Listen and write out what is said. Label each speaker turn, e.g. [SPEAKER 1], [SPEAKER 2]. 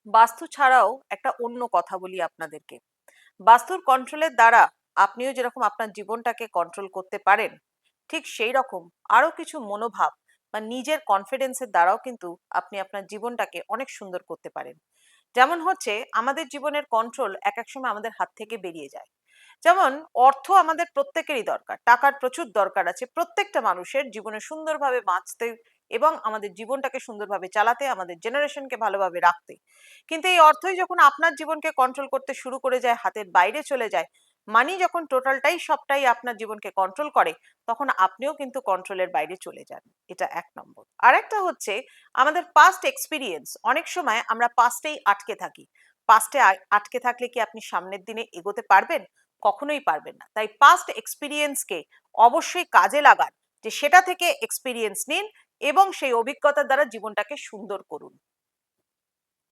[SPEAKER 1] বাস্তু ছাড়াও একটা অন্য কথা বলি আপনাদেরকে। বাস্তুর কন্ট্রোলের দ্বারা আপনিও যেরকম আপনার জীবনটাকে কন্ট্রোল করতে পারেন, ঠিক সেই রকম আরো কিছু মনোভাব বা নিজের কনফিডেন্সের দ্বারাও কিন্তু আপনি আপনার জীবনটাকে অনেক সুন্দর করতে পারেন। যেমন হচ্ছে আমাদের জীবনের কন্ট্রোল এক এক সময় আমাদের হাত থেকে বেরিয়ে যায়। যেমন অর্থ আমাদের প্রত্যেকেরই দরকার, টাকার প্রচুর দরকার আছে প্রত্যেকটা মানুষের জীবনে সুন্দরভাবে বাঁচতে এবং আমাদের জীবনটাকে সুন্দরভাবে চালাতে, আমাদের জেনারেশনকে ভালোভাবে রাখতে। কিন্তু এই অর্থই যখন আপনার জীবনকে কন্ট্রোল করতে শুরু করে যায়, হাতের বাইরে চলে যায়, মানি যখন টোটালটাই সবটাই আপনার জীবনকে কন্ট্রোল করে, তখন আপনিও কিন্তু কন্ট্রোলের বাইরে চলে যান। এটা এক নম্বর। আরেকটা হচ্ছে আমাদের পাস্ট এক্সপিরিয়েন্স। অনেক সময় আমরা পাস্টেই আটকে থাকি। পাস্টে আটকে থাকলে কি আপনি সামনের দিনে এগোতে পারবেন? কখনোই পারবেন না। তাই পাস্ট এক্সপিরিয়েন্সকে অবশ্যই কাজে লাগান, যে সেটা থেকে এক্সপিরিয়েন্স নিন এবং সেই অভিজ্ঞতার দ্বারা জীবনটাকে সুন্দর করুন।